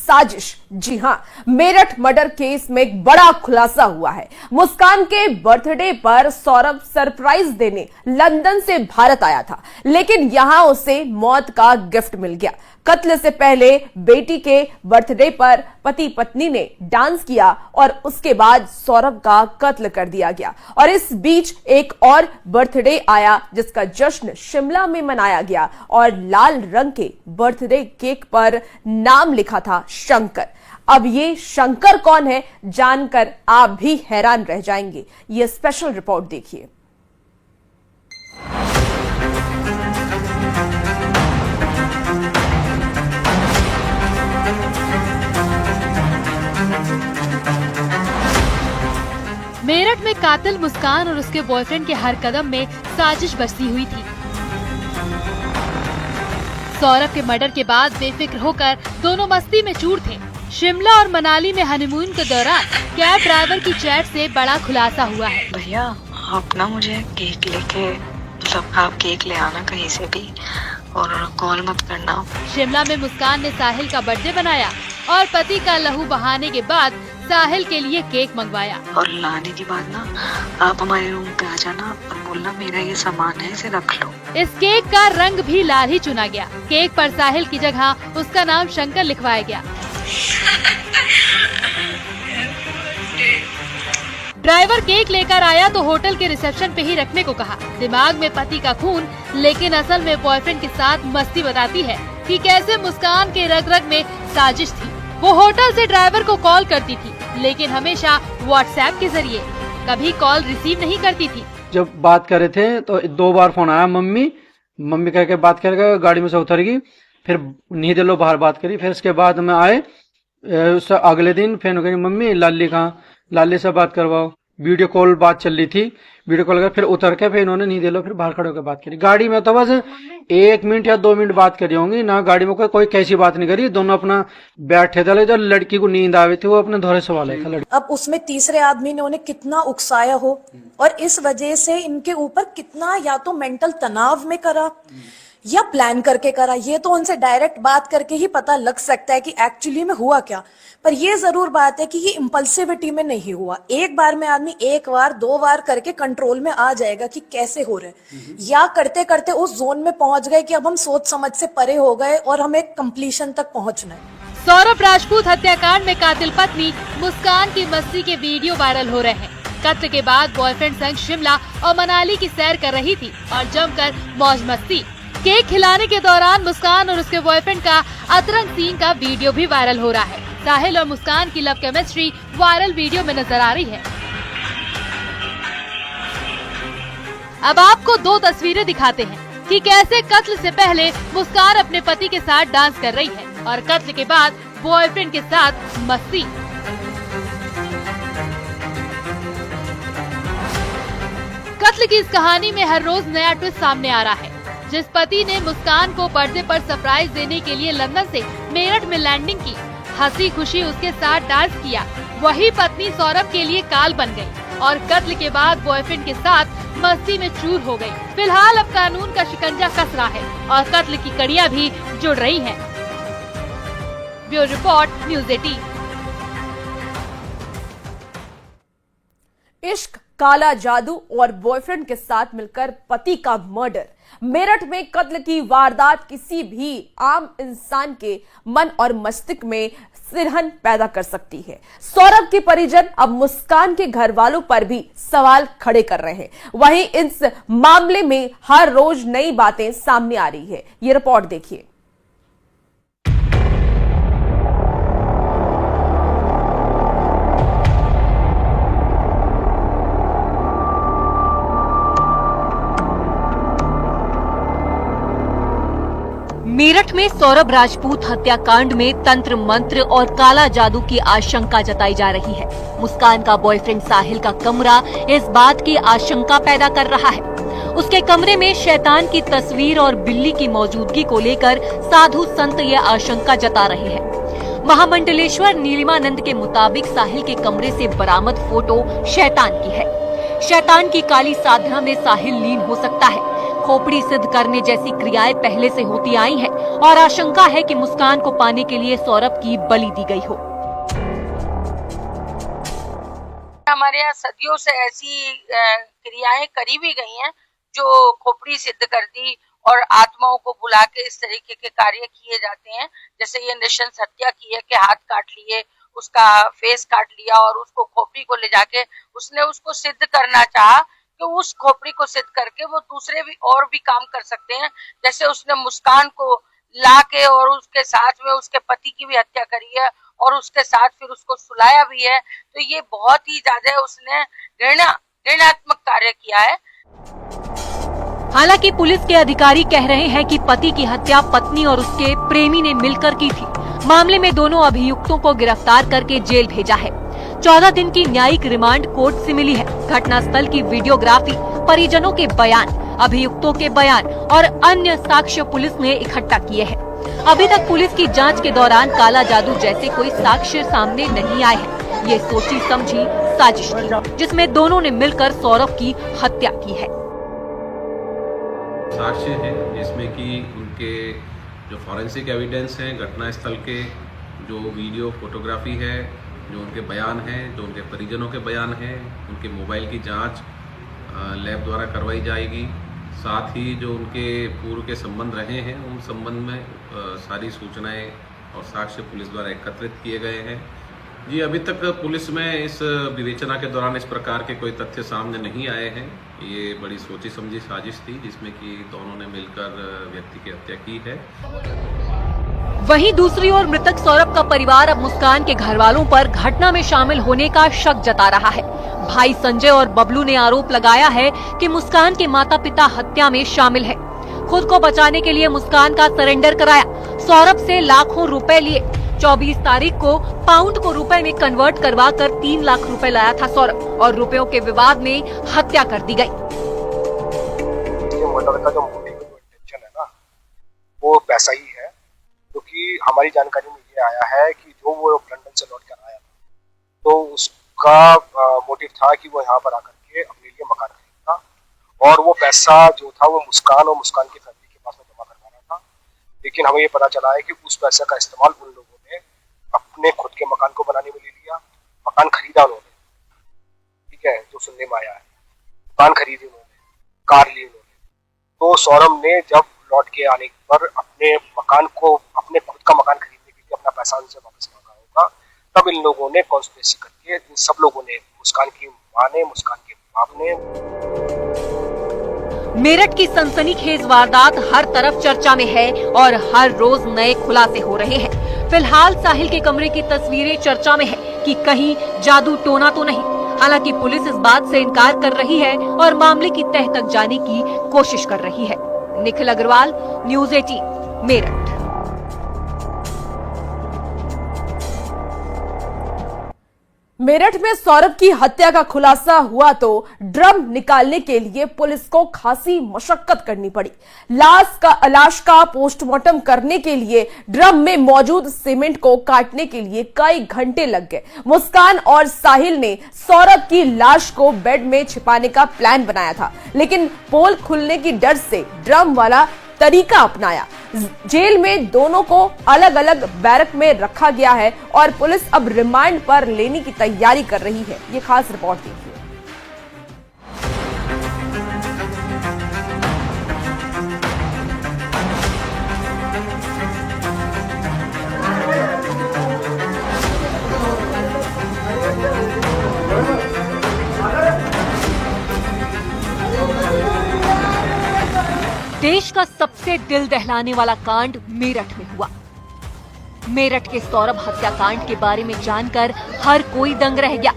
साजिश। जी हां, Meerut murder case में एक बड़ा खुलासा हुआ है। मुस्कान के बर्थडे पर सौरभ सरप्राइज देने लंदन से भारत आया था, लेकिन यहां उसे मौत का गिफ्ट मिल गया। कत्ल से पहले बेटी के बर्थडे पर पति पत्नी ने डांस किया और उसके बाद सौरभ का कत्ल कर दिया गया। और इस बीच एक और बर्थडे आया जिसका जश्न शिमला में मनाया गया और लाल रंग के बर्थडे केक पर नाम लिखा था शंकर। अब ये शंकर कौन है, जानकर आप भी हैरान रह जाएंगे। ये स्पेशल रिपोर्ट देखिए। मेरठ में कातिल मुस्कान और उसके बॉयफ्रेंड के हर कदम में साजिश बसी हुई थी। सौरभ के मर्डर के बाद बेफिक्र होकर दोनों मस्ती में चूर थे। शिमला और मनाली में हनीमून के दौरान कैब ड्राइवर की चैट से बड़ा खुलासा हुआ है। भैया आप ना मुझे केक लेके, मतलब आप केक ले आना कहीं से भी और कॉल मत करना। शिमला में मुस्कान ने साहिल का बर्थडे बनाया और पति का लहू बहाने के बाद साहिल के लिए केक मंगवाया। और लाने के बाद ना आप हमारे रूम पे आ जाना और बोलना मेरा ये सामान है, इसे रख लो। इस केक का रंग भी लाल ही चुना गया। केक पर साहिल की जगह उसका नाम शंकर लिखवाया गया। ड्राइवर केक लेकर आया तो होटल के रिसेप्शन पे ही रखने को कहा। दिमाग में पति का खून, लेकिन असल में बॉयफ्रेंड के साथ मस्ती बताती है कि कैसे मुस्कान के रग रग में साजिश थी। वो होटल से ड्राइवर को कॉल करती थी, लेकिन हमेशा व्हाट्सएप के जरिए, कभी कॉल रिसीव नहीं करती थी। जब बात कर रहे थे तो 2 बार फोन आया, मम्मी करके बात करके गाड़ी में से उतर गई। फिर नींद लो बाहर बात करी। फिर उसके बाद में आए, उससे अगले दिन फिर कही मम्मी लाली कहाँ, लाली से बात करवाओ। वीडियो कॉल बात चल रही थी, वीडियो कॉल कर फिर उतर के फिर इन्होंने नींद लो, फिर बाहर खड़े होकर बात करी। गाड़ी में तो बस 1 मिनट या 2 मिनट बात करी होंगी ना, गाड़ी में कोई कैसी बात नहीं करी। दोनों अपना बैठे थे। जब लड़की को नींद आ रही थी वो अपने धोरे सवाल है लड़की। अब उसमें तीसरे आदमी ने उन्हें कितना उकसाया हो और इस वजह से इनके ऊपर कितना या तो मेंटल तनाव में करा या प्लान करके करा, ये तो उनसे डायरेक्ट बात करके ही पता लग सकता है कि एक्चुअली में हुआ क्या। पर ये जरूर बात है कि ये इम्पल्सिविटी में नहीं हुआ। एक बार में आदमी 1 बार 2 बार करके कंट्रोल में आ जाएगा कि कैसे हो रहे, या करते करते उस जोन में पहुंच गए कि अब हम सोच समझ से परे हो गए और हमें कंप्लीशन तक पहुंचना है। सौरभ राजपूत हत्याकांड में कातिल पत्नी मुस्कान की मस्ती के वीडियो वायरल हो रहे हैं। कत्ल के बाद बॉयफ्रेंड संग शिमला और मनाली की सैर कर रही थी और जमकर मौज मस्ती। केक खिलाने के दौरान मुस्कान और उसके बॉयफ्रेंड का अतरंग सीन का वीडियो भी वायरल हो रहा है। साहिल और मुस्कान की लव केमिस्ट्री वायरल वीडियो में नजर आ रही है। अब आपको 2 तस्वीरें दिखाते हैं कि कैसे कत्ल से पहले मुस्कान अपने पति के साथ डांस कर रही है और कत्ल के बाद बॉयफ्रेंड के साथ मस्ती। कत्ल की इस कहानी में हर रोज नया ट्विस्ट सामने आ रहा है। जिस पति ने मुस्कान को बर्थडे पर सरप्राइज देने के लिए लंदन से मेरठ में लैंडिंग की, हंसी खुशी उसके साथ डांस किया, वही पत्नी सौरभ के लिए काल बन गई और कत्ल के बाद बॉयफ्रेंड के साथ मस्ती में चूर हो गई। फिलहाल अब कानून का शिकंजा कस रहा है और कत्ल की कड़ियां भी जुड़ रही हैं। Bureau report, news 18। इश्क, काला जादू और बॉयफ्रेंड के साथ मिलकर पति का मर्डर। मेरठ में कत्ल की वारदात किसी भी आम इंसान के मन और मस्तिष्क में सिरहन पैदा कर सकती है। सौरभ के परिजन अब मुस्कान के घर वालों पर भी सवाल खड़े कर रहे हैं। वहीं इस मामले में हर रोज नई बातें सामने आ रही है। ये रिपोर्ट देखिए। मेरठ में सौरभ राजपूत हत्याकांड में तंत्र मंत्र और काला जादू की आशंका जताई जा रही है। मुस्कान का बॉयफ्रेंड साहिल का कमरा इस बात की आशंका पैदा कर रहा है। उसके कमरे में शैतान की तस्वीर और बिल्ली की मौजूदगी को लेकर साधु संत ये आशंका जता रहे हैं। महामंडलेश्वर नीलिमानंद के मुताबिक साहिल के कमरे से बरामद फोटो शैतान की है। शैतान की काली साधना में साहिल लीन हो सकता है। खोपड़ी सिद्ध करने जैसी क्रियाएं पहले से होती आई हैं और आशंका है कि मुस्कान को पाने के लिए सौरभ की बलि दी गई हो। हमारे यहाँ सदियों से ऐसी क्रियाएं करी भी गई हैं जो खोपड़ी सिद्ध कर दी और आत्माओं को बुला के इस तरीके के कार्य किए जाते हैं। जैसे ये नृशंस हत्या की है कि हाथ काट लिए, उसका फेस काट लिया और उसको खोपड़ी को ले जाके उसने उसको सिद्ध करना चाहा कि उस खोपड़ी को सिद्ध करके वो दूसरे भी और भी काम कर सकते हैं। जैसे उसने मुस्कान को ला के और उसके साथ में उसके पति की भी हत्या करी है और उसके साथ फिर उसको सुलाया भी है। तो ये बहुत ही ज्यादा उसने घृणात्मक कार्य किया है। हालांकि पुलिस के अधिकारी कह रहे हैं कि पति की हत्या पत्नी और उसके प्रेमी ने मिलकर की थी। मामले में दोनों अभियुक्तों को गिरफ्तार करके जेल भेजा है। 14 दिन की न्यायिक रिमांड कोर्ट से मिली है। घटनास्थल की वीडियोग्राफी, परिजनों के बयान, अभियुक्तों के बयान और अन्य साक्ष्य पुलिस ने इकट्ठा किए हैं। अभी तक पुलिस की जांच के दौरान काला जादू जैसे कोई साक्ष्य सामने नहीं आए हैं। ये सोची समझी साजिश थी जिसमें दोनों ने मिलकर सौरभ की हत्या की है। साक्ष्य है जिसमें कि उनके जो फॉरेंसिक एविडेंस हैं, घटनास्थल के जो वीडियो फोटोग्राफी है, जो उनके बयान हैं, जो उनके परिजनों के बयान हैं, उनके मोबाइल की जांच लैब द्वारा करवाई जाएगी। साथ ही जो उनके पूर्व के संबंध रहे हैं उन संबंध में सारी सूचनाएं और साक्ष्य पुलिस द्वारा एकत्रित किए गए हैं। जी, अभी तक पुलिस में इस विवेचना के दौरान इस प्रकार के कोई तथ्य सामने नहीं आए हैं। ये बड़ी सोची समझी साजिश थी जिसमें कि दोनों ने मिलकर व्यक्ति की हत्या की है। वहीं दूसरी ओर मृतक सौरभ का परिवार अब मुस्कान के घर वालों पर घटना में शामिल होने का शक जता रहा है। भाई संजय और बबलू ने आरोप लगाया है कि मुस्कान के माता पिता हत्या में शामिल है। खुद को बचाने के लिए मुस्कान का सरेंडर कराया, सौरभ से लाखों रुपए लिए। 24 तारीख को पाउंड को रुपए में कन्वर्ट करवा कर 3 लाख रुपए लाया था सौरभ और रुपयों के विवाद में हत्या कर दी गई। मर्डर का जो मोटिव इंटेंशन है ना, वो पैसा ही है, क्योंकि हमारी जानकारी में ये आया है कि जो वो लंदन से लौट कर आया था तो उसका मोटिव था कि वो यहाँ पर आकर के अपने लिए मकान खरीदता और वो पैसा जो था वो मुस्कान और मुस्कान की फैमिली के पास में जमा करवाना था। लेकिन हमें ये पता चला है कि उस पैसे का इस्तेमाल उन लोगों ने अपने खुद के मकान को बनाने में ले लिया। मकान खरीदा उन्होंने, ठीक है, जो सुनने में आया है, मकान खरीदी उन्होंने, कार ली उन्होंने। तो सौरभ ने जब लौट के आने पर अपने मकान को, अपने खुद का मकान खरीदने के लिए अपना पैसा उनसे वापस मांगा होगा। तब इन लोगों ने कॉन्स्पिरेसी करके, इन सब लोगों ने, मुस्कान की मां ने, मुस्कान के बाप ने। मेरठ की सनसनीखेज वारदात हर तरफ चर्चा में है और हर रोज नए खुलासे हो रहे हैं। फिलहाल साहिल के कमरे की तस्वीरें चर्चा में है कि कहीं जादू टोना तो नहीं। हालांकि पुलिस इस बात से इनकार कर रही है और मामले की तह तक जाने की कोशिश कर रही है। निखिल अग्रवाल, न्यूज़ 18, मेरठ। मेरठ में सौरभ की हत्या का खुलासा हुआ तो ड्रम निकालने के लिए पुलिस को खासी मशक्कत करनी पड़ी। लाश का पोस्टमार्टम करने के लिए ड्रम में मौजूद सीमेंट को काटने के लिए कई घंटे लग गए। मुस्कान और साहिल ने सौरभ की लाश को बेड में छिपाने का प्लान बनाया था, लेकिन पोल खुलने की डर से ड्रम वाला तरीका अपनाया। जेल में दोनों को अलग अलग बैरक में रखा गया है और पुलिस अब रिमांड पर लेने की तैयारी कर रही है। ये खास रिपोर्ट देखिए। देश का सबसे दिल दहलाने वाला कांड मेरठ में हुआ। मेरठ के सौरभ हत्याकांड के बारे में जानकर हर कोई दंग रह गया।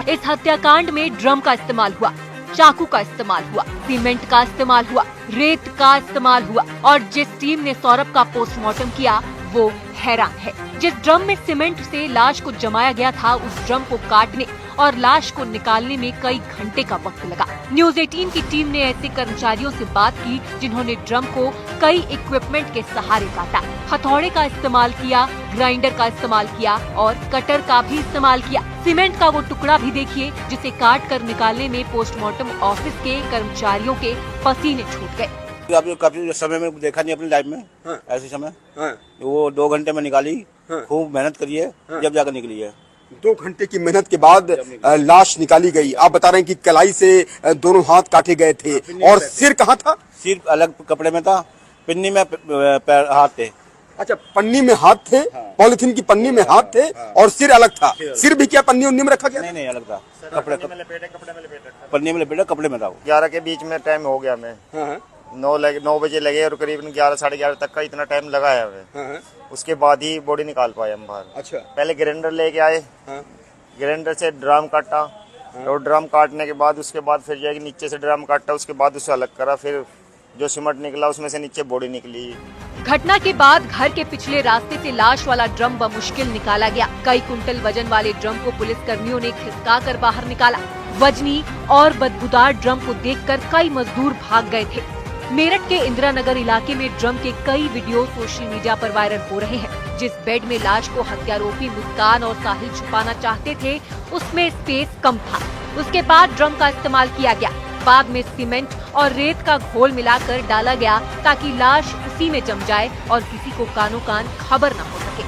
इस हत्याकांड में ड्रम का इस्तेमाल हुआ, चाकू का इस्तेमाल हुआ, सीमेंट का इस्तेमाल हुआ, रेत का इस्तेमाल हुआ और जिस टीम ने सौरभ का पोस्टमार्टम किया वो हैरान है। जिस ड्रम में सीमेंट से लाश को जमाया गया था, उस ड्रम को काटने और लाश को निकालने में कई घंटे का वक्त लगा। न्यूज 18 की टीम ने ऐसे कर्मचारियों से बात की जिन्होंने ड्रम को कई इक्विपमेंट के सहारे काटा, हथौड़े का इस्तेमाल किया, ग्राइंडर का इस्तेमाल किया और कटर का भी इस्तेमाल किया। सीमेंट का वो टुकड़ा भी देखिए जिसे काट कर निकालने में पोस्टमार्टम ऑफिस के कर्मचारियों के पसीने छूट गए। आपने काफी समय में देखा नहीं अपनी लाइफ में। हाँ। ऐसे समय हाँ। वो 2 घंटे में निकाली। हाँ। खूब मेहनत करी है। हाँ। जब जाकर निकली है। 2 घंटे की मेहनत के बाद लाश निकाली गई। आप बता रहे हैं कि कलाई से दोनों हाथ काटे गए थे और सिर कहाँ था? सिर अलग कपड़े में था, पिन्नी में पैर हाथ थे। अच्छा, पन्नी में हाथ थे। हाँ। पॉलिथीन की पन्नी में हाथ थे। हाँ। और सिर अलग था। सिर भी क्या पन्नी उन्नी में रखा गया? नहीं, अलग था। कपड़े में लपेटे, पन्नी में लपेटा, कपड़े में था। 11 के बीच में टाइम हो गया। मैं 9 बजे लगे और करीबन 11 साढ़े 11 तक का इतना टाइम लगा है हमें। उसके बाद ही बॉडी निकाल पाए हम बाहर। अच्छा। पहले ग्राइंडर लेके आए। ग्राइंडर से ड्रम काटा और ड्रम काटने के बाद उसके बाद फिर जाके नीचे से ड्रम काटा, उसके बाद उसे अलग करा, फिर जो सीमेंट निकला उसमें से नीचे बॉडी निकली। घटना के बाद घर के पिछले रास्ते से लाश वाला ड्रम बमुश्किल निकाला गया। कई कुंटल वजन वाले ड्रम को पुलिस कर्मियों ने खिसका कर बाहर निकाला। वजनी और बदबूदार ड्रम को देखकर कई मजदूर भाग गए थे। मेरठ के इंदिरा नगर इलाके में ड्रम के कई वीडियो सोशल मीडिया पर वायरल हो रहे हैं। जिस बेड में लाश को हत्यारोपी मुस्कान और साहिल छुपाना चाहते थे उसमें स्पेस कम था। उसके बाद ड्रम का इस्तेमाल किया गया। बाद में सीमेंट और रेत का घोल मिलाकर डाला गया ताकि लाश उसी में जम जाए और किसी को कानो कान खबर न हो सके।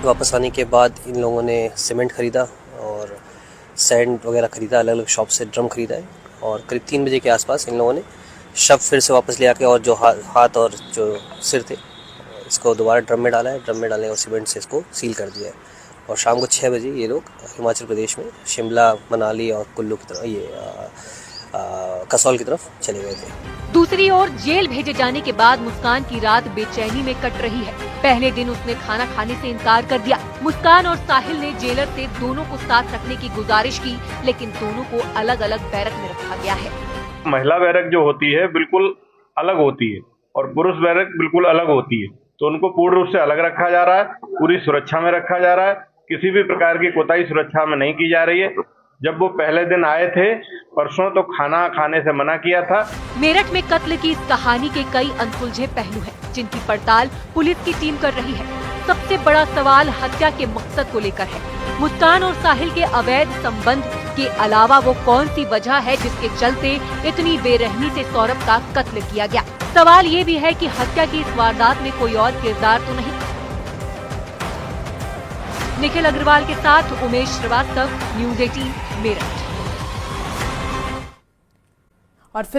वापस आने के बाद इन लोगों ने सीमेंट खरीदा और सैंड वगैरह खरीदा, अलग अलग शॉप से ड्रम खरीदा है और करीब 3 बजे के आसपास इन लोगों ने शव फिर से वापस ले आके और जो हाथ और जो सिर थे इसको दोबारा ड्रम में डाला है। ड्रम में डालने और सीमेंट से इसको सील कर दिया है और शाम को 6 बजे ये लोग हिमाचल प्रदेश में शिमला, मनाली और कुल्लू की तरफ कसौल की तरफ चले गए थे। दूसरी ओर जेल भेजे जाने के बाद मुस्कान की रात बेचैनी में कट रही है। पहले दिन उसने खाना खाने से इनकार कर दिया। मुस्कान और साहिल ने जेलर से दोनों को साथ रखने की गुजारिश की, लेकिन दोनों को अलग अलग बैरक में रखा गया है। महिला बैरक जो होती है बिल्कुल अलग होती है और पुरुष बैरक बिल्कुल अलग होती है, तो उनको पूर्ण रूप से अलग रखा जा रहा है, पूरी सुरक्षा में रखा जा रहा है। किसी भी प्रकार की कोताही सुरक्षा में नहीं की जा रही है। जब वो पहले दिन आए थे परसों तो खाना खाने से मना किया था। मेरठ में कत्ल की इस कहानी के कई अनसुलझे पहलू हैं, जिनकी पड़ताल पुलिस की टीम कर रही है। सबसे बड़ा सवाल हत्या के मकसद को लेकर है। मुस्कान और साहिल के अवैध संबंध के अलावा वो कौन सी वजह है जिसके चलते इतनी बेरहमी से सौरभ का कत्ल किया गया। सवाल ये भी है कि हत्या की इस वारदात में कोई और किरदार तो नहीं। निखिल अग्रवाल के साथ उमेश श्रीवास्तव, न्यूज 18 मेरठ। और फिलहाल